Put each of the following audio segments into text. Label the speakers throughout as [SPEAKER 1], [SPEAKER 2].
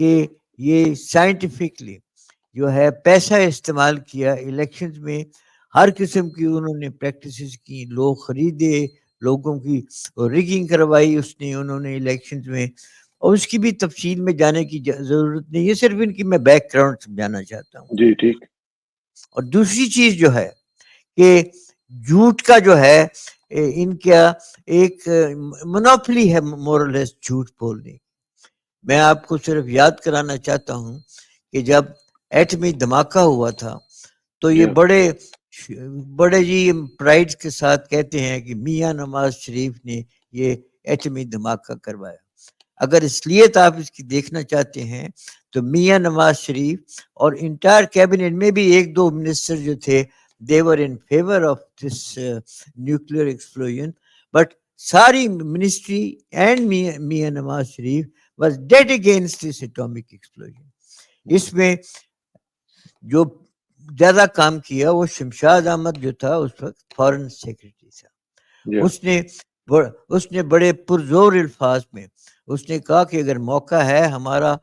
[SPEAKER 1] کہ یہ سائنٹیفکلی جو ہے پیسہ استعمال کیا الیکشنز میں، ہر قسم کی انہوں نے پریکٹسز کی، لوگ خریدے، لوگوں کی ریگنگ کروائی اس نے، انہوں نے الیکشنز میں، اور اس کی بھی تفصیل میں جانے کی ضرورت نہیں، یہ صرف ان کی میں بیک گراؤنڈ سمجھانا چاہتا ہوں.
[SPEAKER 2] جی ٹھیک.
[SPEAKER 1] اور دوسری چیز جو ہے کہ جھوٹ کا جو ہے ان کا ایک منوپلی ہے مورلیس جھوٹ بولنے. میں آپ کو صرف یاد کرانا چاہتا ہوں کہ جب ایٹمی دھماکہ ہوا تھا تو یہ بڑے جی پرائڈ کے ساتھ کہتے ہیں کہ میاں نواز شریف نے یہ ایٹمی دھماکہ کروایا. اگر اصلیت آپ اس کی دیکھنا چاہتے ہیں تو میاں نواز شریف اور انٹائر کیبنٹ میں بھی ایک دو منسٹر جو تھے they were in favor of this nuclear explosion, but ساری ministry and Mian Nawaz Sharif was dead against this atomic explosion. اس میں جو زیادہ کام کیا وہ شمشاد احمد جو تھا اس وقت فارن سیکرٹری تھا. اس نے بڑے پرزور الفاظ میں اس نے کہا کہ اگر موقع ہے ہمارا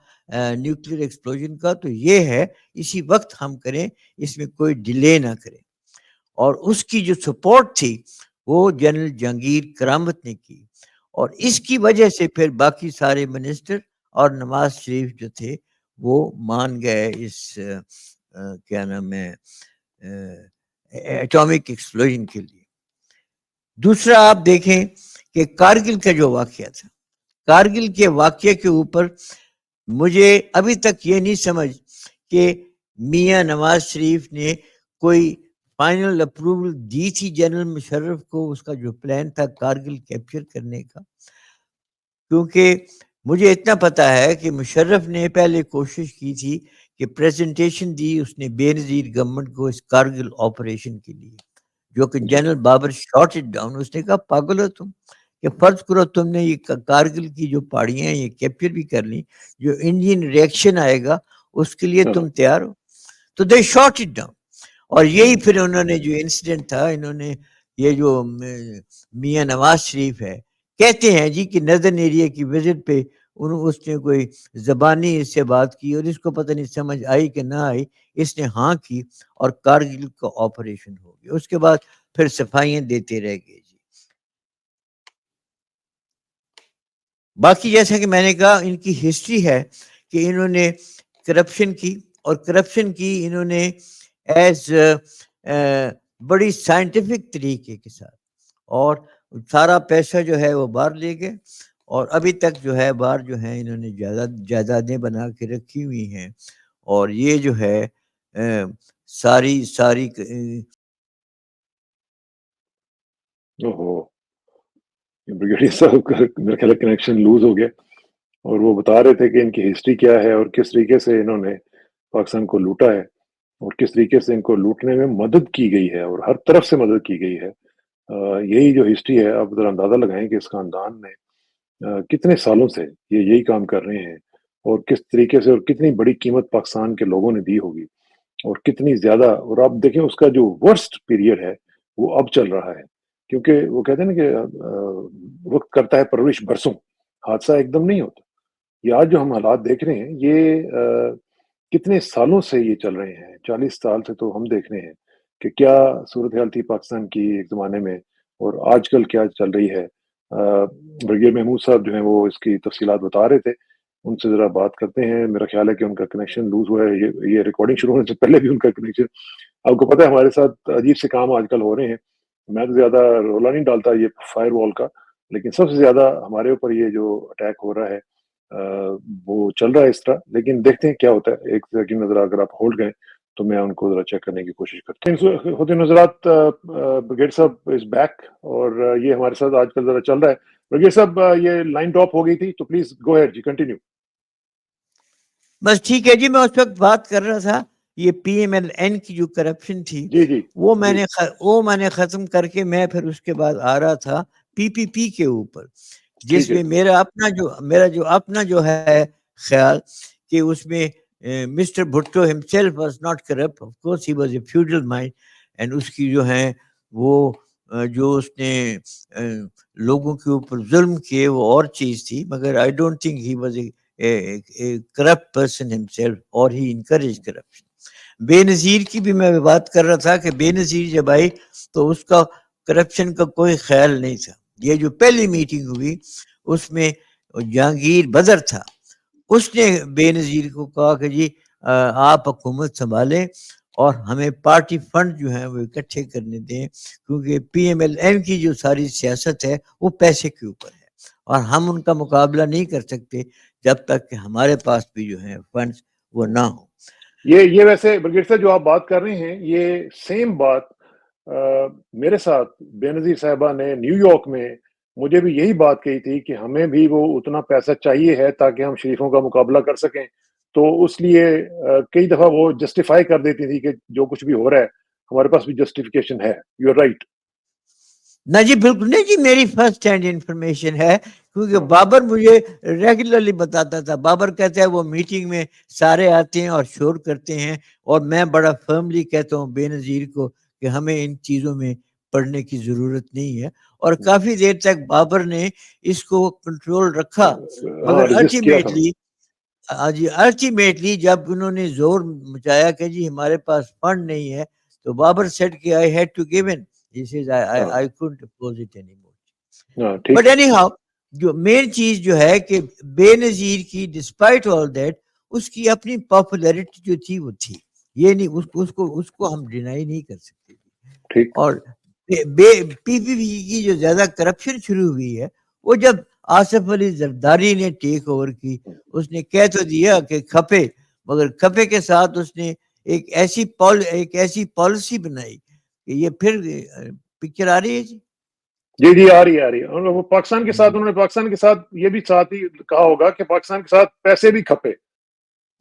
[SPEAKER 1] نیوکلیئر ایکسپلوژن کا تو یہ ہے اسی وقت ہم کریں، اس میں کوئی ڈیلے نہ کریں. اور اس کی جو سپورٹ تھی وہ جنرل جہانگیر کرامت نے کی، اور اس کی وجہ سے پھر باقی سارے منسٹر اور نواز شریف جو تھے وہ مان گئے اس کیا نام ہے ایٹامک ایکسپلوژن کے لیے. دوسرا آپ دیکھیں کہ کارگل کا جو واقعہ تھا، کارگل کے واقعے کے اوپر مجھے ابھی تک یہ نہیں سمجھ کہ میاں نواز شریف نے کوئی فائنل اپروول دی تھی جنرل مشرف کو اس کا جو پلان تھا کارگل کیپچر کرنے کا. کیونکہ مجھے اتنا پتا ہے کہ مشرف نے پہلے کوشش کی تھی کہ پریزنٹیشن دی اس نے بے نظیر گورنمنٹ کو اس کارگل آپریشن کے لیے، جو کہ general Babar shot it down. اس نے کہا پاگل ہو تم کہ فرض کرو تم نے یہ کارگل کی جو پہاڑیاں یہ کیپچر بھی کر لی، جو انڈین ریئیکشن آئے گا اس کے لیے تم تیار ہو؟ تو دے شاٹ اٹ ڈاؤن. اور یہی پھر انہوں نے جو انسیڈنٹ تھا، انہوں نے یہ جو میاں نواز شریف ہے کہتے ہیں جی کہ نردن ایریا کی وزٹ پہ اس نے کوئی زبانی اس سے بات کی اور اس کو پتہ نہیں سمجھ آئی کہ نہ آئی، اس نے ہاں کی اور کارگل کا آپریشن ہو گیا. اس کے بعد پھر صفائیاں دیتے رہ گئے. جی باقی جیسا کہ میں نے کہا ان کی ہسٹری ہے کہ انہوں نے کرپشن کی، اور کرپشن کی انہوں نے ایز بڑی سائنٹیفک طریقے کے ساتھ، اور سارا پیسہ جو ہے وہ باہر لے گئے، اور ابھی تک جو ہے باہر جو ہے انہوں نے جائیدادیں بنا کے رکھی ہوئی ہیں. اور یہ جو ہے ساری
[SPEAKER 2] بریگیڈیئر صاحب کا میرا خیال کنیکشن لوز ہو گیا، اور وہ بتا رہے تھے کہ ان کی ہسٹری کیا ہے اور کس طریقے سے انہوں نے پاکستان کو لوٹا ہے اور کس طریقے سے ان کو لوٹنے میں مدد کی گئی ہے اور ہر طرف سے مدد کی گئی ہے. یہی جو ہسٹری ہے آپ ذرا اندازہ لگائیں کہ اس خاندان میں کتنے سالوں سے یہ یہی کام کر رہے ہیں، اور کس طریقے سے اور کتنی بڑی قیمت پاکستان کے لوگوں نے دی ہوگی، اور کتنی زیادہ. اور آپ دیکھیں اس کا جو ورسٹ پیریڈ ہے وہ اب چل رہا ہے، کیونکہ وہ کہتے ہیں نا کہ وقت کرتا ہے پرورش برسوں، حادثہ ایک دم نہیں ہوتا. یہ آج جو ہم حالات دیکھ رہے ہیں یہ کتنے سالوں سے یہ چل رہے ہیں، 40 سال سے تو ہم دیکھ رہے ہیں کہ کیا صورتحال تھی پاکستان کی ایک زمانے میں اور آج کل کیا چل رہی ہے. برگیڈیئر محمود صاحب جو ہیں وہ اس کی تفصیلات بتا رہے تھے، ان سے ذرا بات کرتے ہیں. میرا خیال ہے کہ ان کا کنیکشن لوز ہوا ہے، یہ ریکارڈنگ شروع ہونے سے پہلے بھی ان کا کنیکشن. آپ کو پتہ ہے ہمارے ساتھ عجیب سے کام آج کل ہو رہے ہیں. میں تو زیادہ رولا نہیں ڈالتا یہ فائر وال کا، لیکن سب سے زیادہ ہمارے اوپر یہ جو اٹیک ہو رہا ہے وہ چل رہا ہے اس طرح. لیکن دیکھتے ہیں کیا ہوتا ہے. ایک سیکنڈ نظر اگر آپ ہولڈ گئے تو میں ان کو ذرا چیک کرنے کی کوشش کرتا ہوں. خود نظرات برگیڈ صاحب از بیک، اور یہ ہمارے ساتھ آج کل ذرا چل رہا ہے. برگیڈ صاحب یہ لائن ڈراپ ہو گئی تھی تو پلیز گو ہیڈ جی، کنٹینیو.
[SPEAKER 1] بس ٹھیک ہے جی. میں اس وقت بات کر رہا تھا یہ پی ایم ایل این کی جو کرپشن تھی وہ میں نے ختم کر کے میں پھر اس کے بعد آ رہا تھا پی پی پی کے اوپر، جس میں میرا اپنا جو ہے خیال کہ اس میں mister Bhutto himself was not corrupt. Of course he was a feudal mind, and اس کی جو ہے وہ جو اس نے لوگوں کے اوپر ظلم کیے وہ اور چیز تھی، مگر I don't think he was a corrupt person himself or he encouraged corruption. بے نظیر کی بھی میں بات کر رہا تھا کہ بے نظیر جب آئی تو اس کا کرپشن کا کوئی خیال نہیں تھا. یہ جو پہلی میٹنگ ہوئی اس میں جہانگیر بدر تھا, اس نے بے نظیر کو کہا کہ جی آپ حکومت سنبھالیں اور ہمیں پارٹی فنڈ جو ہیں وہ اکٹھے کرنے دیں, کیونکہ پی ایم ایل این کی جو ساری سیاست ہے وہ پیسے کے اوپر ہے اور ہم ان کا مقابلہ نہیں کر سکتے جب تک کہ ہمارے پاس بھی جو ہے فنڈ وہ نہ ہو.
[SPEAKER 2] یہ ویسے برگیڈ صاحب جو آپ بات کر رہے ہیں یہ سیم بات میرے ساتھ بے نظیر صاحبہ نے نیو یارک میں مجھے بھی یہی بات کہی تھی کہ ہمیں بھی وہ اتنا پیسہ چاہیے ہے تاکہ ہم شریفوں کا مقابلہ کر سکیں. تو اس لیے کئی دفعہ وہ جسٹیفائی کر دیتی تھی کہ جو کچھ بھی ہو رہا ہے ہمارے پاس بھی جسٹیفیکیشن ہے. You are right.
[SPEAKER 1] نہ جی بالکل نہیں جی, میری فرسٹ ہینڈ انفارمیشن ہے کیونکہ بابر مجھے ریگولرلی بتاتا تھا. بابر کہتا ہے وہ میٹنگ میں سارے آتے ہیں اور شور کرتے ہیں اور میں بڑا فرملی کہتا ہوں بے نظیر کو کہ ہمیں ان چیزوں میں پڑھنے کی ضرورت نہیں ہے, اور کافی دیر تک بابر نے اس کو کنٹرول رکھا. مگر
[SPEAKER 2] رجسٹ کیا تھا.
[SPEAKER 1] الٹیمیٹلی جب انہوں نے زور مچایا کہ جی ہمارے پاس فنڈ نہیں ہے تو بابر سیڈ کہ I had to give in. He says I couldn't oppose it anymore. But anyhow, جو مین چیز جو ہے کہ بے نظیر کی ڈسپائٹ آل دیٹ اس کی اپنی پاپولیرٹی جو تھی وہ تھی, یہ نہیں اس کو ہم ڈینائی نہیں کر سکتے. اور پی پی پی کی جو زیادہ کرپشن شروع ہوئی ہے وہ جب آصف علی زرداری نے ٹیک اوور کی, اس نے کہہ تو دیا کہ کھپے, مگر کھپے کے ساتھ اس نے ایک ایسی پالیسی بنائی کہ یہ پھر پکچر آ رہی ہے جی.
[SPEAKER 2] جی آ رہی ہے. پاکستان کے ساتھ انہوں نے پاکستان کے ساتھ یہ بھی ساتھ ہی کہا ہوگا کہ پاکستان کے ساتھ پیسے بھی کھپے.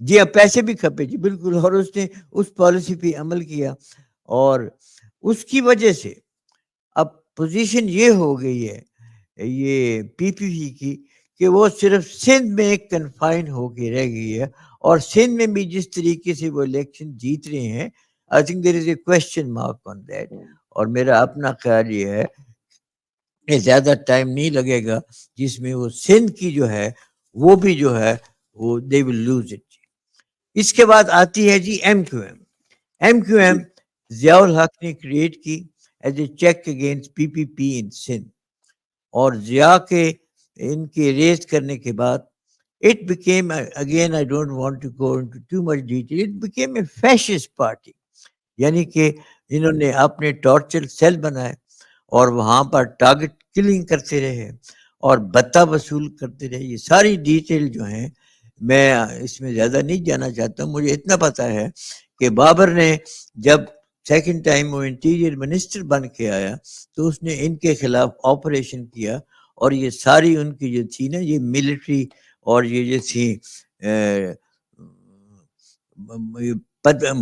[SPEAKER 1] جی پیسے بھی کھپے جی بالکل, اور اس نے اس پالیسی پہ عمل کیا اور اس کی وجہ سے اب پوزیشن یہ ہو گئی ہے یہ پی پی پی کی کہ وہ صرف سندھ میں کنفائن ہو کے رہ گئی ہے, اور سندھ میں بھی جس طریقے سے وہ الیکشن جیت رہے ہیں I think there is a question mark on that. اور میرا اپنا خیال یہ ہے کہ زیادہ ٹائم نہیں لگے گا جس میں وہ سندھ کی جو ہے وہ بھی جو ہے وہ they will lose it. اس کے بعد آتی ہے جی M Q M. M Q M Zia ulHaq نے کریٹ کی as a check against P P P in Sindh, اور ضیاء کے ان کے ریز کرنے کے بعد it became, again I don't want to go into too much detail, it became a fascist party. یعنی کہ انہوں نے اپنے ٹارچر سیل بنائے اور وہاں پر ٹارگٹ کلنگ کرتے رہے اور بھتہ وصول کرتے رہے. یہ ساری ڈیٹیل جو ہیں میں اس میں زیادہ نہیں جانا چاہتا ہوں. مجھے اتنا پتا ہے کہ بابر نے جب سیکنڈ ٹائم وہ انٹیریئر منسٹر بن کے آیا تو اس نے ان کے خلاف آپریشن کیا, اور یہ ساری ان کی جو تھی نا یہ ملٹری اور یہ جو تھی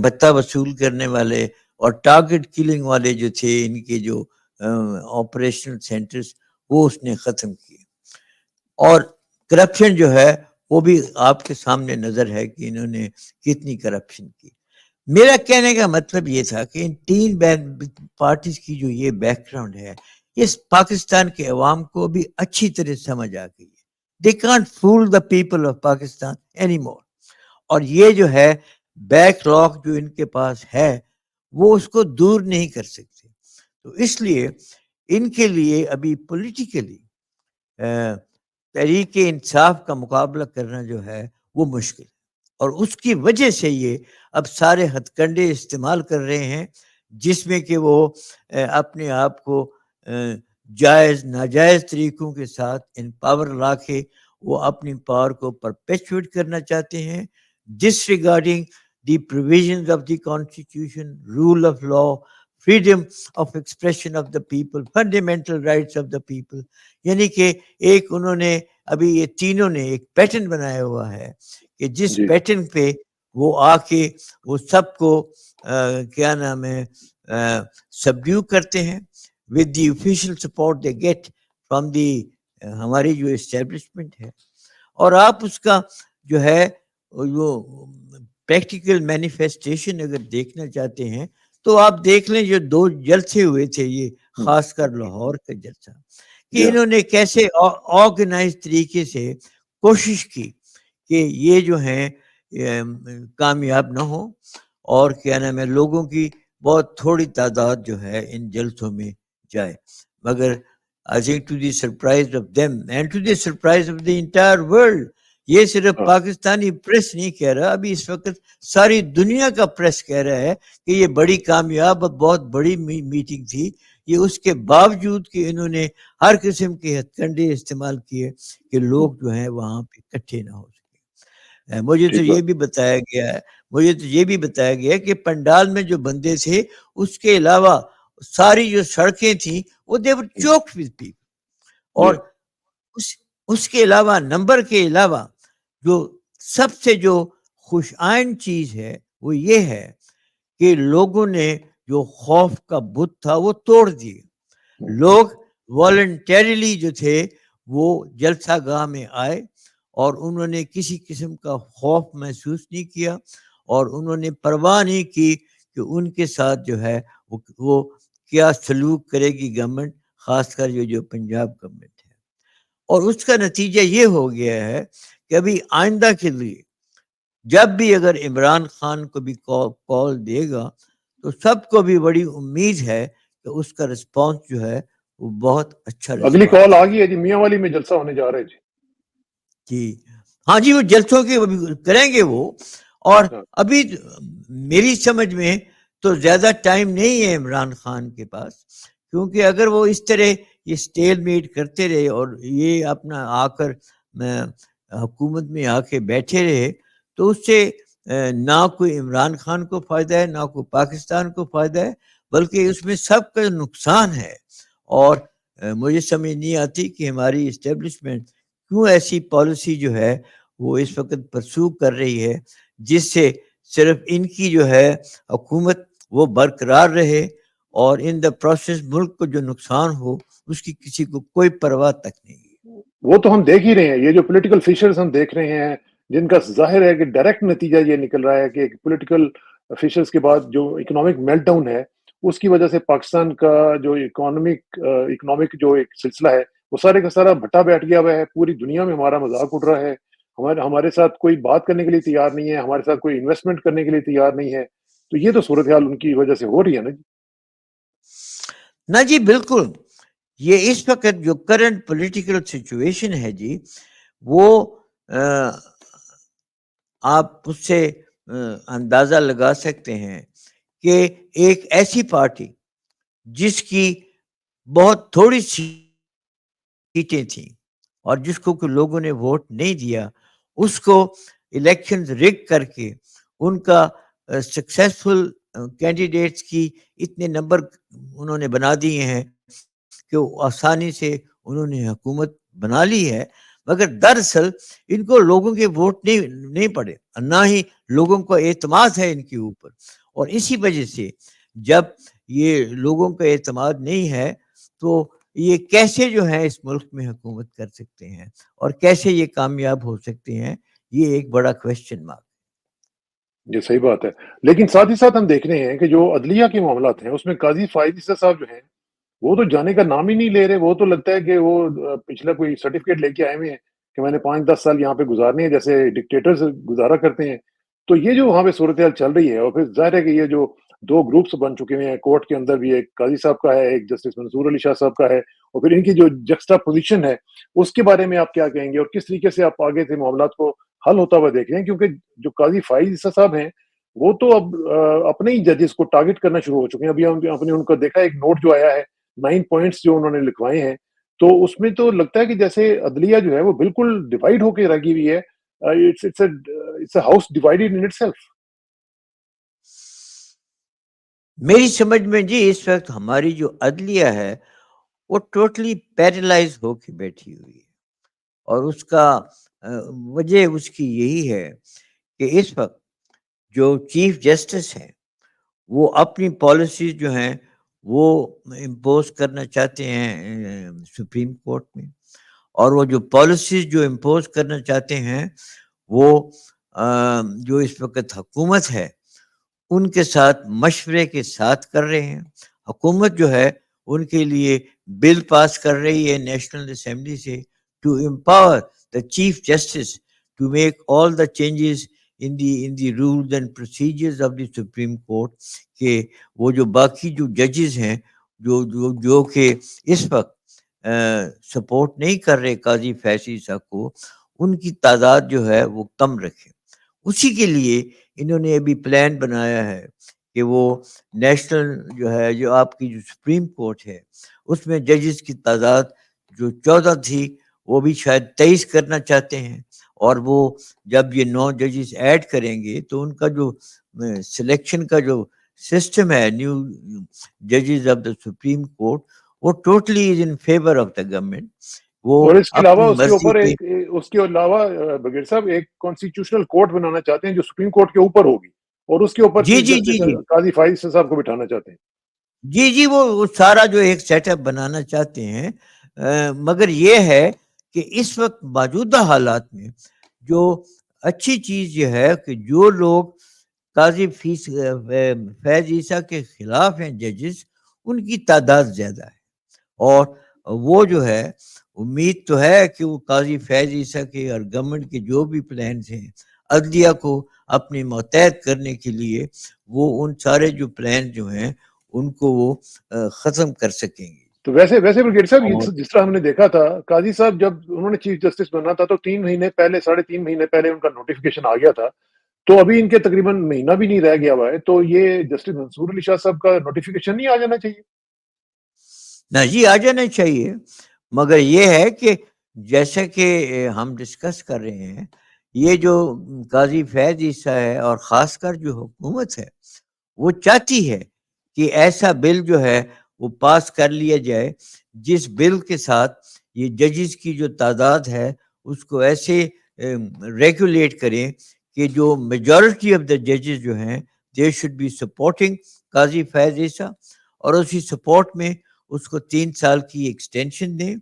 [SPEAKER 1] بھتہ وصول کرنے والے اور ٹارگٹ کلنگ والے جو تھے ان کے جو آپریشنل سینٹرز وہ اس نے ختم کیے. اور کرپشن جو ہے وہ بھی آپ کے سامنے نظر ہے کہ انہوں نے کتنی کرپشن کی. میرا کہنے کا مطلب یہ تھا کہ ان تین پارٹیز کی جو یہ بیک گراؤنڈ ہے اس پاکستان کے عوام کو بھی اچھی طرح سمجھ آ گئی ہے. They can't fool the people of Pakistan anymore. اور یہ جو ہے بیک لاک جو ان کے پاس ہے وہ اس کو دور نہیں کر سکتے. تو اس لیے ان کے لیے ابھی پولیٹیکلی تحریک انصاف کا مقابلہ کرنا جو ہے وہ مشکل ہے, اور اس کی وجہ سے یہ اب سارے ہتھ کنڈے استعمال کر رہے ہیں جس میں کہ وہ اپنے آپ کو جائز ناجائز طریقوں کے ساتھ ان پاور لا کے وہ اپنی پاور کو پرپیچویٹ کرنا چاہتے ہیں, disregarding the provisions of the constitution, rule of law, freedom of expression of the people, fundamental rights of the people. یعنی کہ ایک انہوں نے ابھی یہ تینوں نے ایک پیٹرن بنایا ہوا ہے کہ جس پیٹرن پہ وہ آ کے وہ سب کو کیا نام ہے سبڈیو کرتے ہیں with the official support they get from the ہماری جو اسٹیبلشمنٹ ہے. اور آپ اس کا جو ہے وہ پریکٹیکل مینیفیسٹیشن اگر دیکھنا چاہتے ہیں تو آپ دیکھ لیں جو 2 جلسے ہوئے تھے یہ خاص کر لاہور کا جلسہ کہ انہوں نے کیسے آرگنائز طریقے سے کوشش کی کہ یہ جو ہیں کامیاب نہ ہو اور کیا نام ہے لوگوں کی بہت تھوڑی تعداد جو ہے ان جلسوں میں جائے. مگر I think to the surprise of them and to the surprise of the entire world, یہ صرف
[SPEAKER 2] ہاں
[SPEAKER 1] پاکستانی پریس نہیں کہہ رہا, ابھی اس وقت ساری دنیا کا پریس کہہ رہا ہے کہ یہ بڑی کامیاب اور بہت بڑی میٹنگ تھی. یہ اس کے باوجود کہ انہوں نے ہر قسم کے ہتھ کنڈے استعمال کیے کہ لوگ جو ہیں وہاں پہ اکٹھے نہ ہو سکے. مجھے تو
[SPEAKER 2] ٹھیک
[SPEAKER 1] یہ
[SPEAKER 2] بات.
[SPEAKER 1] بھی بتایا گیا کہ پنڈال میں جو بندے تھے اس کے علاوہ ساری جو سڑکیں تھیں وہ they were choked with people. اور اس کے علاوہ نمبر کے علاوہ جو سب سے جو خوش آئند چیز ہے وہ یہ ہے کہ لوگوں نے جو خوف کا بت تھا وہ توڑ دیے. لوگ والنٹیریلی جو تھے وہ جلسہ گاہ میں آئے اور انہوں نے کسی قسم کا خوف محسوس نہیں کیا اور انہوں نے پرواہ نہیں کی کہ ان کے ساتھ جو ہے وہ کیا سلوک کرے گی گورنمنٹ, خاص کر جو پنجاب گورنمنٹ ہے. اور اس کا نتیجہ یہ ہو گیا ہے کہ ابھی آئندہ کے لیے جب بھی اگر عمران خان کو بھی کال دے گا تو سب کو بھی بڑی امید ہے کہ اس کا رسپانس جو ہے وہ بہت اچھا
[SPEAKER 2] اگلی
[SPEAKER 1] رسپانس
[SPEAKER 2] کال آ گئی ہے جی, میاں والی میں جلسہ ہونے جا رہا ہے جی.
[SPEAKER 1] جی ہاں جی, وہ جلسوں کے کریں گے وہ. اور ابھی میری سمجھ میں تو زیادہ ٹائم نہیں ہے عمران خان کے پاس, کیونکہ اگر وہ اس طرح یہ سٹیل میٹ کرتے رہے اور یہ اپنا آ کر حکومت میں آ کے بیٹھے رہے تو اس سے نہ کوئی عمران خان کو فائدہ ہے نہ کوئی پاکستان کو فائدہ ہے, بلکہ اس میں سب کا نقصان ہے. اور مجھے سمجھ نہیں آتی کہ ہماری اسٹیبلشمنٹ کیوں ایسی پالیسی جو ہے وہ اس وقت پرسو کر رہی ہے جس سے صرف ان کی جو ہے حکومت وہ برقرار رہے اور ان دا پروسیس ملک کو جو نقصان ہو اس کی کسی کو کوئی پرواہ تک نہیں.
[SPEAKER 2] وہ تو ہم دیکھ ہی رہے ہیں, یہ جو پولیٹیکل فشرز ہم دیکھ رہے ہیں جن کا ظاہر ہے کہ ڈائریکٹ نتیجہ یہ نکل رہا ہے کہ پولیٹیکل فشرز کے بعد جو اکنامک میلٹ ڈاؤن ہے اس کی وجہ سے پاکستان کا جو اکنامک جو ایک سلسلہ ہے وہ سارے کا سارا بھٹا بیٹھ گیا ہوا ہے. پوری دنیا میں ہمارا مذاق اڑ رہا ہے, ہمارے ساتھ کوئی بات کرنے کے لیے تیار نہیں ہے, ہمارے ساتھ کوئی انویسٹمنٹ کرنے کے لیے تیار نہیں ہے. تو یہ تو صورتحال ان کی وجہ سے ہو رہی ہے نا جی.
[SPEAKER 1] نہ جی بالکل, یہ اس وقت جو کرنٹ پولیٹیکل سچویشن ہے جی وہ آپ اس سے اندازہ لگا سکتے ہیں کہ ایک ایسی پارٹی جس کی بہت تھوڑی سیٹیں تھیں اور جس کو کہ لوگوں نے ووٹ نہیں دیا, اس کو الیکشن ریگ کر کے ان کا سکسیسفل کینڈیڈیٹس کی اتنے نمبر انہوں نے بنا دیے ہیں کہ آسانی سے انہوں نے حکومت بنا لی ہے. مگر دراصل ان کو لوگوں کے ووٹ نہیں پڑے, نہ ہی لوگوں کو اعتماد ہے ان کے اوپر. اور اسی وجہ سے جب یہ لوگوں کا اعتماد نہیں ہے تو یہ کیسے جو ہے اس ملک میں حکومت کر سکتے ہیں اور کیسے یہ کامیاب ہو سکتے ہیں, یہ ایک بڑا کویسچن مارک.
[SPEAKER 2] یہ صحیح بات ہے, لیکن ساتھ ہی ساتھ ہم دیکھ رہے ہیں کہ جو عدلیہ کے معاملات ہیں اس میں قاضی فائز عیسیٰ صاحب جو ہیں وہ تو جانے کا نام ہی نہیں لے رہے. وہ تو لگتا ہے کہ وہ پچھلا کوئی سرٹیفکیٹ لے کے آئے ہوئے ہیں کہ میں نے 5-10 سال یہاں پہ گزارنے ہیں جیسے ڈکٹیٹرز گزارا کرتے ہیں. تو یہ جو وہاں پہ صورتحال چل رہی ہے, اور پھر ظاہر ہے کہ یہ جو دو گروپس بن چکے ہیں کورٹ کے اندر بھی, ایک قاضی صاحب کا ہے, ایک جسٹس منصور علی شاہ صاحب کا ہے, اور پھر ان کی جو جکسٹا پوزیشن ہے اس کے بارے میں آپ کیا کہیں گے اور کس طریقے سے آپ آگے سے معاملات کو حل ہوتا ہوا دیکھ رہے ہیں؟ کیونکہ جو قاضی فائز عیسیٰ صاحب ہیں وہ تو اب اپنے ہی ججز کو ٹارگٹ کرنا شروع ہو چکے ہیں. ابھی ہم نے ان کو دیکھا ایک نوٹ جو آیا ہے 9 پوائنٹس جو انہوں نے لکھوائے ہیں, تو اس میں تو لگتا ہے کہ جیسے عدلیہ جو ہے وہ بالکل ڈیوائڈ ہو کے لگی ہوئی ہے. It's a house divided in itself.
[SPEAKER 1] میری سمجھ میں جی اس وقت ہماری جو عدلیہ ہے وہ ٹوٹلی پیرالائز ہو کے بیٹھی ہوئی ہے, اور اس کا وجہ اس کی یہی ہے کہ اس وقت جو چیف جسٹس ہیں وہ اپنی پالیسیز جو ہیں وہ امپوز کرنا چاہتے ہیں سپریم کورٹ میں, اور وہ جو پالیسیز جو امپوز کرنا چاہتے ہیں وہ جو اس وقت حکومت ہے ان کے ساتھ مشورے کے ساتھ کر رہے ہیں. حکومت جو ہے ان کے لیے بل پاس کر رہی ہے نیشنل اسمبلی سے to empower the chief justice to make all the changes in the rules and procedures of the Supreme Court کہ وہ جو باقی جو ججز ہیں جو کہ اس وقت سپورٹ نہیں کر رہے قاضی فیض عیسیٰ کو، ان کی تعداد جو ہے وہ کم رکھے. اسی کے لیے انہوں نے ابھی پلان بنایا ہے کہ وہ نیشنل جو ہے جو آپ کی جو سپریم کورٹ ہے اس میں ججز کی تعداد جو 14 تھی وہ بھی شاید 23 کرنا چاہتے ہیں. اور وہ جب یہ 9 ججز ایڈ کریں گے تو ان کا جو سلیکشن کا جو سسٹم ہے نیو ججز آف دا سپریم کورٹ وہ totally is in favour of the government. وہ
[SPEAKER 2] اور اس کے علاوہ
[SPEAKER 1] اپنی مرضی
[SPEAKER 2] اس کے علاوہ بغیر صاحب ایک کانسٹیٹیوشنل کورٹ بنانا چاہتے ہیں جو سپریم کورٹ کے اوپر ہوگی اور اس کے اوپر
[SPEAKER 1] جی
[SPEAKER 2] چیف
[SPEAKER 1] جی
[SPEAKER 2] جسٹس
[SPEAKER 1] جی جی
[SPEAKER 2] قاضی فائز صاحب کو بٹھانا چاہتے ہیں.
[SPEAKER 1] جی وہ سارا جو ایک سیٹ اپ بنانا چاہتے ہیں. مگر یہ ہے کہ اس وقت موجودہ حالات میں جو اچھی چیز یہ ہے کہ جو لوگ قاضی فیض عیسیٰ کے خلاف ہیں ججز ان کی تعداد زیادہ ہے. اور وہ جو ہے امید تو ہے کہ وہ قاضی فیض عیسیٰ کے اور گورنمنٹ کے جو بھی پلانز ہیں عدلیہ کو اپنے متحد کرنے کے لیے وہ ان سارے جو پلان جو ہیں ان کو وہ ختم کر سکیں گے.
[SPEAKER 2] تو ویسے برگیڈ صاحب جس طرح ہم نے دیکھا تھا قاضی صاحب جب انہوں نے چیف جسٹس بننا تھا تو 3 مہینے پہلے 3.5 مہینے پہلے ان کا نوٹیفیکیشن آ گیا تھا. تو ابھی ان کے تقریباً مہینہ بھی نہیں رہ گیا ہوا ہے. تو یہ جسٹس منصور علی شاہ صاحب کا نوٹیفیکیشن نہیں آ جانا چاہیے؟
[SPEAKER 1] نہ جی آ جانا چاہیے. مگر یہ ہے کہ جیسا کہ ہم ڈسکس کر رہے ہیں یہ جو قاضی فیض عیسیٰ ہے اور خاص کر جو حکومت ہے وہ چاہتی ہے کہ ایسا بل جو ہے وہ پاس کر لیا جائے جس بل کے ساتھ یہ ججز کی جو تعداد ہے اس کو ایسے ریگولیٹ کریں کہ جو میجورٹی آف دا ججز جو ہیں دے شوڈ بی سپورٹنگ قاضی فیض عیسیٰ اور اسی سپورٹ میں اس کو 3 سال کی ایکسٹینشن دیں.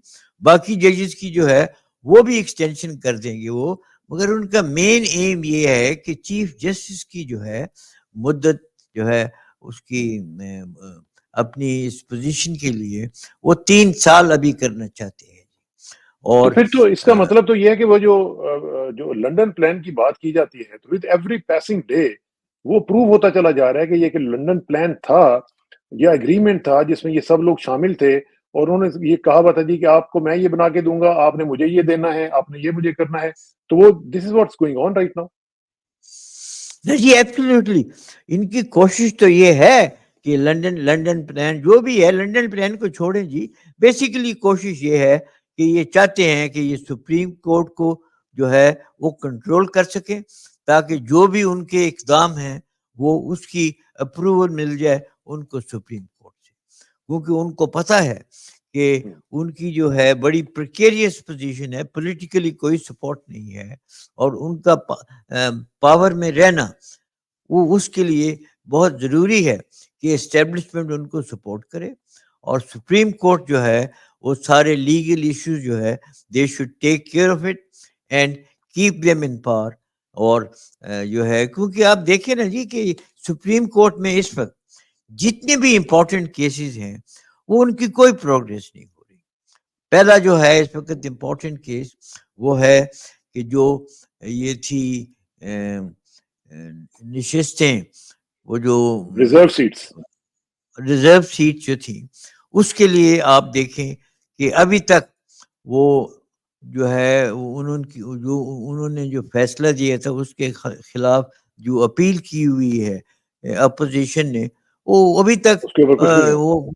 [SPEAKER 1] باقی ججز کی جو ہے وہ بھی ایکسٹینشن کر دیں گے وہ. مگر ان کا مین ایم یہ ہے کہ چیف جسٹس کی جو ہے مدت جو ہے اس کی اپنی اس پوزیشن کے لیے وہ 3 سال ابھی کرنا چاہتے ہیں. اور
[SPEAKER 2] تو پھر تو اس کا مطلب تو یہ ہے کہ وہ جو لنڈن پلان کی بات کی جاتی ہے تو ود ایوری پیسنگ ڈے وہ پروو ہوتا چلا جا رہا ہے کہ یہ کہ لنڈن پلان تھا یا اگریمنٹ تھا جس میں یہ سب لوگ شامل تھے اور انہوں نے یہ کہا ہوا تھا جی کہ آپ کو میں یہ بنا کے دوں گا، آپ نے مجھے یہ دینا ہے، آپ نے یہ مجھے کرنا ہے. تو وہ this is what's going on right now.
[SPEAKER 1] جی ایبسلیوٹلی ان کی کوشش تو یہ ہے کہ لنڈن پلان جو بھی ہے لنڈن پلان کو چھوڑیں جی. بیسیکلی کوشش یہ ہے کہ یہ چاہتے ہیں کہ یہ سپریم کورٹ کو جو ہے وہ کنٹرول کر سکیں تاکہ جو بھی ان کے اقدام ہیں وہ اس کی اپروول مل جائے ان کو سپریم کورٹ سے. کیونکہ ان کو پتہ ہے کہ ان کی جو ہے بڑی پریکیریس پوزیشن ہے، پولیٹیکلی کوئی سپورٹ نہیں ہے اور ان کا پاور میں رہنا وہ اس کے لیے بہت ضروری ہے کہ اسٹیبلشمنٹ ان کو سپورٹ کرے. اور سپریم کورٹ جو ہے وہ سارے لیگل ایشوز جو ہے they should take care of it and keep them in power. اور جو ہے کیونکہ آپ دیکھیں نا جی کہ سپریم کورٹ میں اس وقت جتنے بھی امپورٹنٹ کیسز ہیں وہ ان کی کوئی پروگریس نہیں ہو رہی. پہلا جو ہے اس وقت امپورٹنٹ کیس وہ ہے کہ جو یہ تھی نشستیں وہ جو ریزرو سیٹ جو تھی اس کے لیے آپ دیکھیں کہ ابھی تک وہ جو ہے انہوں نے جو فیصلہ دیا تھا اس کے خلاف جو اپیل کی ہوئی ہے اپوزیشن نے وہ ابھی تک وہ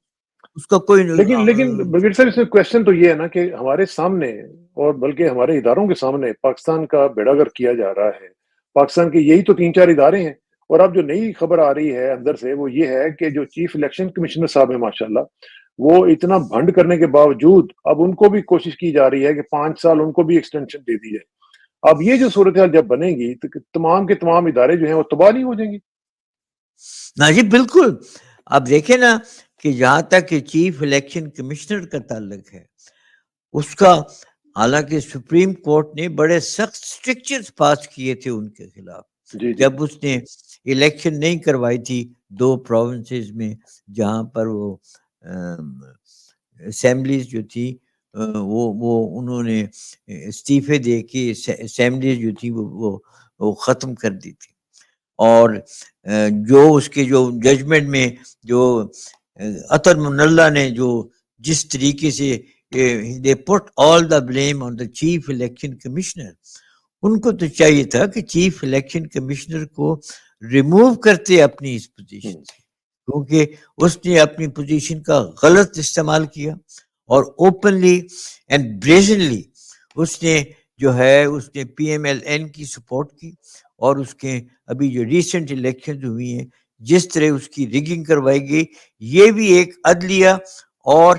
[SPEAKER 1] اس کا کوئی
[SPEAKER 2] لیکن برگیڈ صاحب اس میں کوشچن تو یہ ہے نا کہ ہمارے سامنے اور بلکہ ہمارے اداروں کے سامنے پاکستان کا بیڑا گر کیا جا رہا ہے. پاکستان کے یہی تو 3-4 ادارے ہیں. اور اب جو نئی خبر آ رہی ہے اندر سے وہ یہ ہے کہ جو چیف الیکشن کمشنر صاحب ہیں ماشاءاللہ وہ اتنا بھنڈ کرنے کے باوجود اب ان کو بھی کوشش کی جا رہی ہے کہ 5 سال ان کو بھی ایکسٹینشن دے دی جائے. اب یہ جو صورتحال جب بنے گی تو تمام کے تمام ادارے جو ہیں وہ تباہ نہیں ہو جائیں گے.
[SPEAKER 1] نا جی بالکل. اب دیکھیں نا کہ جہاں تک کہ چیف الیکشن کمشنر کا تعلق ہے اس کا حالانکہ سپریم کورٹ نے بڑے سخت اسٹرکچرز پاس کیے تھے ان کے خلاف جب اس نے الیکشن نہیں کروائی تھی 2 پروونسز میں جہاں پر وہ اسمبلیز جو تھی وہ انہوں نے استعفے دے کے اسمبلی جو تھی وہ ختم کر دی تھی. اور جو اس کے جو ججمنٹ میں جو عطر منلہ نے جو جس طریقے سے they put all the blame on the chief election commissioner, ان کو تو چاہیے تھا کہ چیف الیکشن کمشنر کو ریموو کرتے اپنی اس پوزیشن سے, کیونکہ اس نے اپنی پوزیشن کا غلط استعمال کیا اور اوپنلی اینڈ بریزنلی اس نے جو ہے اس نے پی ایم ایل این کی سپورٹ کی. اور اس کے ابھی جو ریسنٹ الیکشن ہوئی ہیں جس طرح اس کی ریگنگ کروائی گئی, یہ بھی ایک عدلیہ اور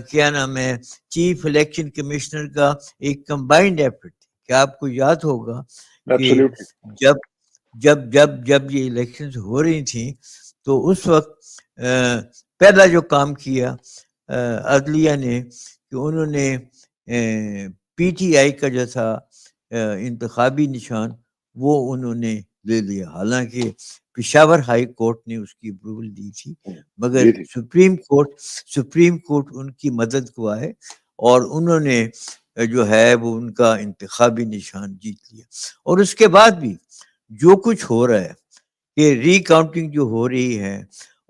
[SPEAKER 1] کیا نام ہے چیف الیکشن کمشنر کا ایک کمبائنڈ ایفرٹ. کیا آپ کو یاد ہوگا کہ جب یہ الیکشنز ہو رہی تھیں تو اس وقت پہلا جو کام کیا عدلیہ نے کہ انہوں نے پی ٹی آئی کا جو تھا انتخابی نشان وہ انہوں نے لے لیا, حالانکہ پشاور ہائی کورٹ نے اس کی اپروول دی تھی, مگر سپریم کورٹ ان کی مدد کو آئے اور انہوں نے جو ہے وہ ان کا انتخابی نشان جیت لیا. اور اس کے بعد بھی جو کچھ ہو رہا ہے کہ ری کاؤنٹنگ جو ہو رہی ہے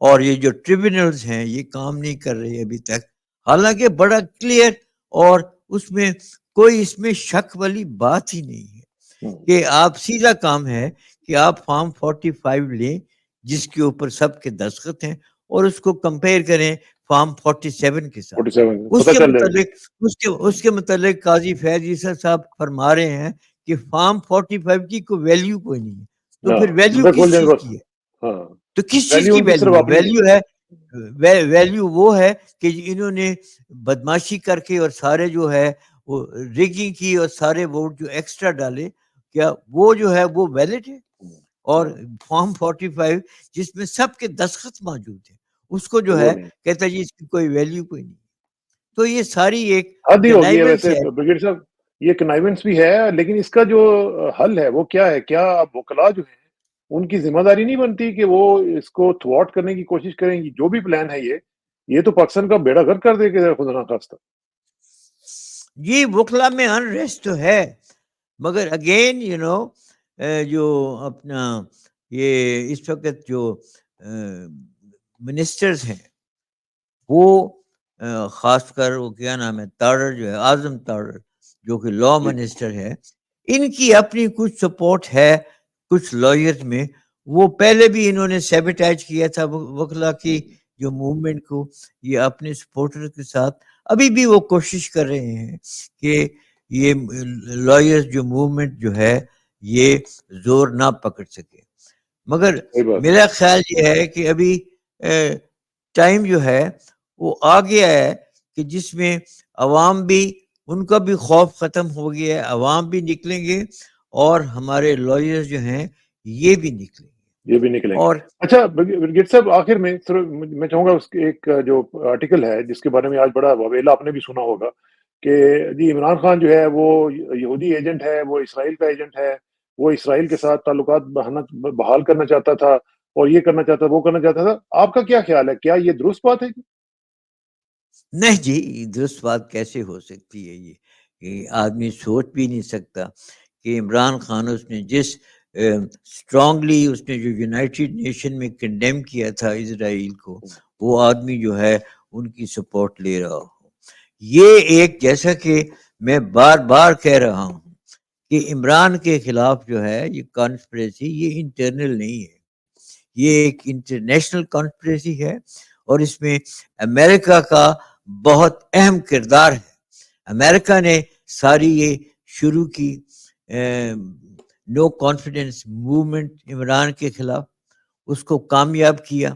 [SPEAKER 1] اور یہ جو ٹریبونلز ہیں یہ کام نہیں کر رہے ابھی تک, حالانکہ بڑا کلیئر اور اس میں کوئی اس میں شک والی بات ہی نہیں ہے کہ آپ سیدھا کام ہے کہ آپ فارم 45 لیں جس کے اوپر سب کے دستخط ہیں اور اس کو کمپیئر کریں فارم 47 کے ساتھ. اس کے متعلق قاضی فیض عیسیٰ صاحب فرما رہے ہیں کہ فارم 45 کی کوئی ویلیو کوئی نہیں ہے, تو پھر ویلیو کس چیز کی ہے؟ تو کس چیز کی ویلیو ہے؟ ویلیو وہ ہے کہ انہوں نے بدماشی کر کے اور سارے جو ہے وہ ریگنگ کی اور سارے ووٹ جو ایکسٹرا ڈالے, کیا وہ جو ہے وہ ویلڈ ہے؟ اور فارم 45 جس میں سب کے دستخط موجود ہیں اس کو جو ہے کہتا ہے جی اس کی کوئی ویلیو کوئی نہیں. تو یہ ساری ایک
[SPEAKER 2] حد ہی ہوگی ہے ویسے برگیڈ صاحب, یہ کنائیونس بھی ہے, لیکن اس کا جو حل ہے وہ کیا ہے؟ کیا وکلاء جو ہیں ان کی ذمہ داری نہیں بنتی کہ وہ اس کو تھوارٹ کرنے کی کوشش کریں گی؟ جو بھی پلان ہے یہ تو پاکستان کا بیڑا گرک کر دے گا خدا نخواستہ.
[SPEAKER 1] جی وکلا میں انریسٹ تو ہے, مگر اگین جو اپنا یہ اس وقت جو منسٹرز ہیں وہ خاص کر وہ کیا نام ہے تارڑ جو ہے اعظم تارڑ جو کہ لا منسٹر ہے, ان کی اپنی کچھ سپورٹ ہے کچھ لائرز میں. وہ پہلے بھی انہوں نے سیبوٹیج کیا تھا وکلا کی جو موومنٹ کو, یہ اپنے سپورٹر کے ساتھ ابھی بھی وہ کوشش کر رہے ہیں کہ یہ لائرز جو موومنٹ جو ہے یہ زور نہ پکڑ سکے. مگر میرا خیال یہ ہے کہ ابھی ٹائم جو ہے وہ آ گیا ہے کہ جس میں عوام بھی ان کا بھی خوف ختم ہو گیا ہے, عوام بھی نکلیں گے اور ہمارے لائرز جو ہیں یہ بھی نکلیں گے. اور
[SPEAKER 2] اچھا برگیڈ صاحب, آخر میں میں چاہوں گا اس کے ایک جو آرٹیکل ہے جس کے بارے میں آج بڑا وویلا آپ نے بھی سنا ہوگا کہ جی عمران خان جو ہے وہ یہودی ایجنٹ ہے, وہ اسرائیل کا ایجنٹ ہے, وہ اسرائیل کے ساتھ تعلقات بحال کرنا چاہتا تھا اور یہ کرنا چاہتا وہ کرنا چاہتا تھا. آپ کا کیا خیال ہے, کیا یہ درست بات ہے؟
[SPEAKER 1] نہیں جی, درست بات کیسے ہو سکتی ہے؟ یہ آدمی سوچ بھی نہیں سکتا کہ عمران خان اس نے جس اسٹرانگلی اس نے جو یونائٹڈ نیشن میں کنڈیم کیا تھا اسرائیل کو, وہ آدمی جو ہے ان کی سپورٹ لے رہا ہو. یہ ایک جیسا کہ میں بار بار کہہ رہا ہوں کہ عمران کے خلاف جو ہے یہ کانسپریسی یہ انٹرنل نہیں ہے, یہ ایک انٹرنیشنل کانسپریسی ہے اور اس میں امریکہ کا بہت اہم کردار ہے. امریکہ نے ساری یہ شروع کی نو کانفیڈنس موومنٹ عمران کے خلاف, اس کو کامیاب کیا.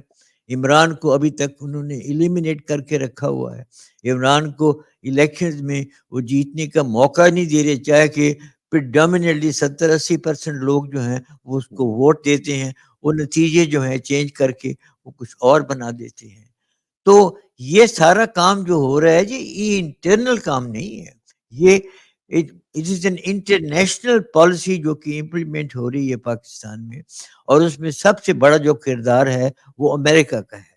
[SPEAKER 1] عمران کو ابھی تک انہوں نے ایلیمینیٹ کر کے رکھا ہوا ہے. عمران کو الیکشنز میں وہ جیتنے کا موقع نہیں دے رہے, چاہے کہ پریڈومیننٹلی 70-80% لوگ جو ہیں وہ اس کو ووٹ دیتے ہیں, وہ نتیجے جو ہیں چینج کر کے وہ کچھ اور بنا دیتے ہیں. تو یہ سارا کام جو ہو رہا ہے جی یہ انٹرنل کام نہیں ہے, یہ it is an international policy جو کہ امپلیمنٹ ہو رہی ہے پاکستان میں, اور اس میں سب سے بڑا جو کردار ہے وہ امریکہ کا ہے.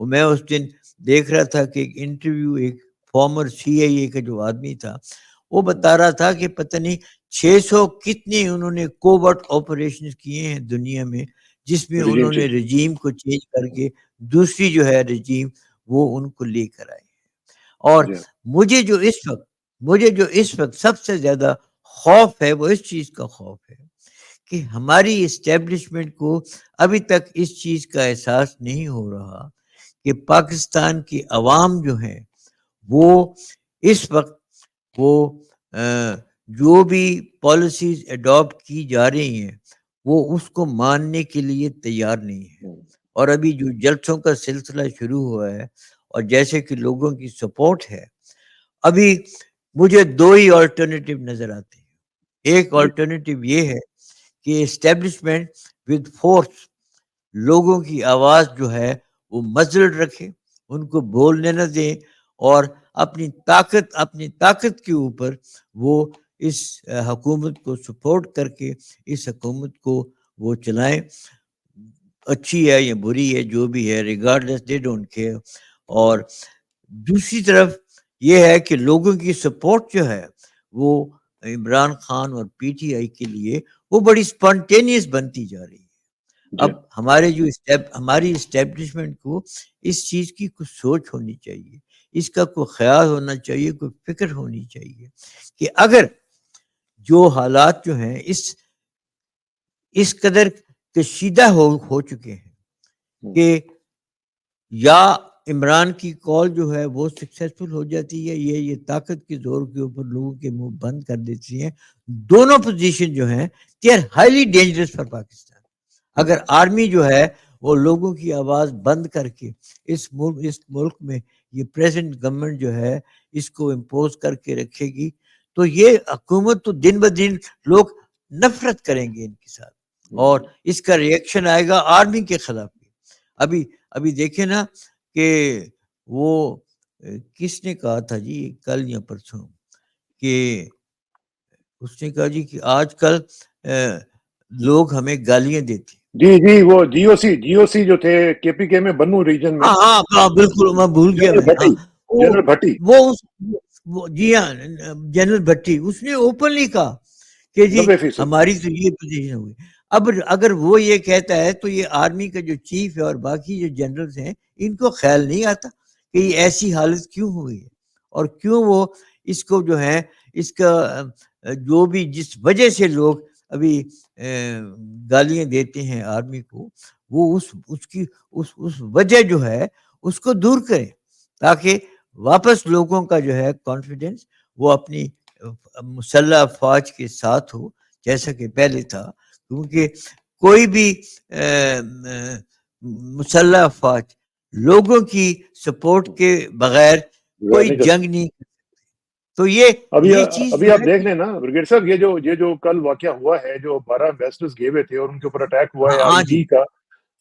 [SPEAKER 1] وہ میں اس دن دیکھ رہا تھا کہ ایک انٹرویو ایک فارمر CIA کا جو آدمی تھا وہ بتا رہا تھا کہ پتہ نہیں 600 کتنے انہوں نے کوورٹ آپریشن کیے ہیں دنیا میں جس میں
[SPEAKER 2] رجیم
[SPEAKER 1] انہوں نے
[SPEAKER 2] چینج.
[SPEAKER 1] رجیم کو چینج کر کے دوسری جو ہے رجیم وہ ان کو لے کر آئے. اور
[SPEAKER 2] جی ہاں.
[SPEAKER 1] مجھے جو اس وقت سب سے زیادہ خوف ہے وہ اس چیز کا خوف ہے کہ ہماری اسٹیبلشمنٹ کو ابھی تک اس چیز کا احساس نہیں ہو رہا کہ پاکستان کی عوام جو ہے وہ اس وقت وہ جو بھی پالیسیز اڈاپٹ کی جا رہی ہیں وہ اس کو ماننے کے لیے تیار نہیں ہے. اور ابھی جو جلسوں کا سلسلہ شروع ہوا ہے اور جیسے کہ لوگوں کی سپورٹ ہے ابھی مجھے دو ہی آلٹرنیٹیو نظر آتے ہیں. ایک آلٹرنیٹیو یہ ہے کہ اسٹیبلشمنٹ ود فورس لوگوں کی آواز جو ہے وہ مزل رکھے ان کو بولنے نہ دیں اور اپنی طاقت کے اوپر وہ اس حکومت کو سپورٹ کر کے اس حکومت کو وہ چلائیں اچھی ہے یا بری ہے جو بھی ہے ریگارڈلیس دے ڈونٹ کیئر. اور دوسری طرف یہ ہے کہ لوگوں کی سپورٹ جو ہے وہ عمران خان اور PTI کے لیے وہ بڑی اسپونٹینیس بنتی جا رہی ہے. اب ہماری اسٹیبلشمنٹ کو اس چیز کی کچھ سوچ ہونی چاہیے اس کا کوئی خیال ہونا چاہیے کوئی فکر ہونی چاہیے کہ اگر جو حالات جو ہیں اس قدر کشیدہ ہو چکے ہیں کہ یا عمران کی کال جو ہے وہ سکسیسفل ہو جاتی ہے یہ طاقت کے زور کے اوپر لوگوں کے منہ بند کر دیتی ہیں. دونوں پوزیشن جو ہیں they are highly dangerous for Pakistan. اگر آرمی جو ہے وہ لوگوں کی آواز بند کر کے اس ملک میں یہ پریزنٹ گورنمنٹ جو ہے اس کو امپوز کر کے رکھے گی تو یہ حکومت تو دن بدن لوگ نفرت کریں گے ان کے ساتھ اور اس کا ریئیکشن آئے گا آرمی کے خلاف بھی. ابھی دیکھیں نا کہ وہ کس نے کہا تھا جی کل یا پرسوں کہ اس نے کہا جی کہ آج کل لوگ ہمیں گالیاں دیتے.
[SPEAKER 2] جی وہ GOC جو تھے KPK میں بنو ریجن میں.
[SPEAKER 1] ہاں بالکل میں بھول گیا.
[SPEAKER 2] جنرل بھٹی
[SPEAKER 1] جی ہاں جنرل بھٹی اس نے اوپنلی کہا کہ جی
[SPEAKER 2] 90%.
[SPEAKER 1] ہماری تو یہ پوزیشن ہوئی. اب اگر وہ یہ کہتا ہے تو یہ آرمی کا جو چیف ہے اور باقی جو جنرلز ہیں ان کو خیال نہیں آتا کہ یہ ایسی حالت کیوں ہوئی ہے اور کیوں وہ اس کو جو ہے اس کا جو بھی جس وجہ سے لوگ ابھی گالیاں دیتے ہیں آرمی کو وہ اس وجہ جو ہے اس کو دور کریں تاکہ واپس لوگوں کا جو ہے کانفیڈنس وہ اپنی مسلح افواج کے ساتھ ہو جیسا کہ پہلے تھا. کیونکہ کوئی بھی مسلح افواج لوگوں کی سپورٹ کے بغیر کوئی جنگ نہیں کر سکتے. تو یہ چیز
[SPEAKER 2] ابھی آپ دیکھ لیں نا برگیڈ صاحب یہ جو کل واقعہ ہوا ہے جو 12 امبیسڈرز گئے ہوئے تھے اور ان کے اوپر اٹیک ہوا ہے IB کا.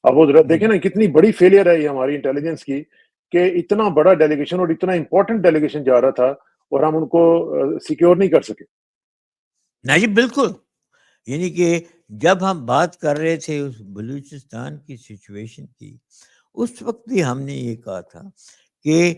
[SPEAKER 2] اب وہ دیکھیں نا کتنی بڑی فیلئر ہے یہ ہماری انٹیلیجنس کی کہ اتنا بڑا ڈیلیگیشن اور اتنا امپورٹنٹ ڈیلیگیشن جا رہا تھا اور ہم ان کو سیکیور نہیں کر سکے.
[SPEAKER 1] نہیں جی بالکل. یعنی کہ جب ہم بات کر رہے تھے اس بلوچستان کی سچویشن کی اس وقت بھی ہم نے یہ کہا تھا کہ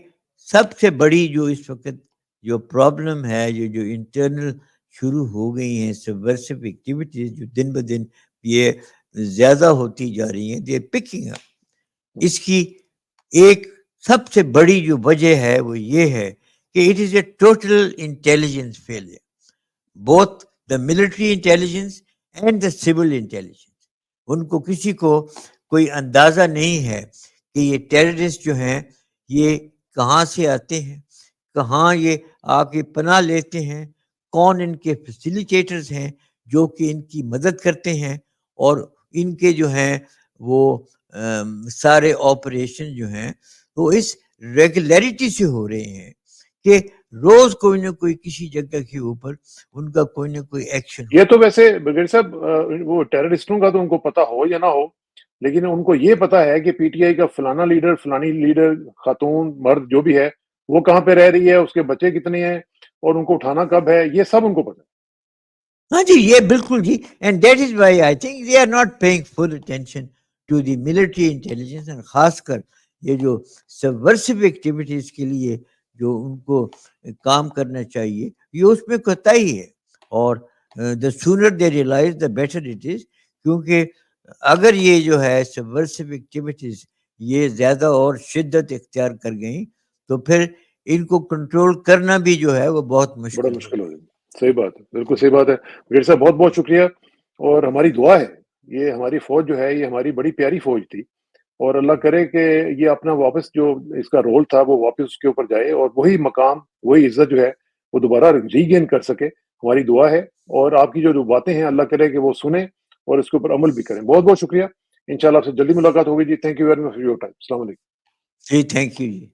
[SPEAKER 1] سب سے بڑی جو اس وقت جو پرابلم ہے جو انٹرنل شروع ہو گئی ہیں سبورسو ایکٹیویٹیز جو دن بدن یہ زیادہ ہوتی جا رہی ہیں دے پکنگ اپ. اس کی ایک سب سے بڑی جو وجہ ہے وہ یہ ہے کہ it is a total intelligence failure both the military intelligence and the civil intelligence. ان کو کسی کو کوئی اندازہ نہیں ہے کہ یہ ٹیررسٹ جو ہیں یہ کہاں سے آتے ہیں کہاں یہ آ کے پناہ لیتے ہیں کون ان کے فیسیلیٹیٹرز ہیں جو کہ ان کی مدد کرتے ہیں اور ان کے جو ہیں وہ سارے آپریشن جو ہیں وہ اس ریگولیرٹی سے ہو رہے ہیں کہ روز کوئی نہ کوئی کسی جگہ کے اوپر ان کا کوئی نہ کوئی ایکشن.
[SPEAKER 2] یہ تو ویسے برگیڈ صاحب وہ ٹیررسٹوں کا تو ان کو پتا ہو یا نہ ہو لیکن ان کو یہ پتا ہے کہ PTI کا فلانا لیڈر فلانی لیڈر خاتون مرد جو بھی ہے وہ کہاں پہ رہ رہی ہے اس کے بچے کتنے ہیں اور ان کو اٹھانا کب ہے یہ سب ان کو پتا ہے.
[SPEAKER 1] ہاں جی یہ بالکل جی. And that is why I think they are not paying full attention to the military intelligence. خاص کر یہ جو سبورسو ایکٹیویٹیز کے لیے جو ان کو کام کرنا چاہیے یہ اس میں کوتاہی ہے. اور the sooner they realize the better it is, کیونکہ اگر یہ جو ہے subversive activities یہ زیادہ اور شدت اختیار کر گئیں تو پھر ان کو کنٹرول کرنا بھی جو ہے وہ بہت
[SPEAKER 2] بڑا
[SPEAKER 1] مشکل
[SPEAKER 2] مشکل ہو جائے. صحیح بات ہے, بالکل صحیح بات ہے. بریگیڈیئر صاحب بہت بہت شکریہ, اور ہماری دعا ہے یہ ہماری فوج جو ہے یہ ہماری بڑی پیاری فوج تھی, اور اللہ کرے کہ یہ اپنا واپس جو اس کا رول تھا وہ واپس اس کے اوپر جائے, اور وہی مقام وہی عزت جو ہے وہ دوبارہ ری گین کر سکے. ہماری دعا ہے, اور آپ کی جو باتیں ہیں اللہ کرے کہ وہ سنیں اور اس کے اوپر عمل بھی کریں. بہت بہت شکریہ, انشاءاللہ آپ سے جلدی ملاقات ہوگی جی. Thank you very much for your time. السلام علیکم
[SPEAKER 1] جی. Thank you G.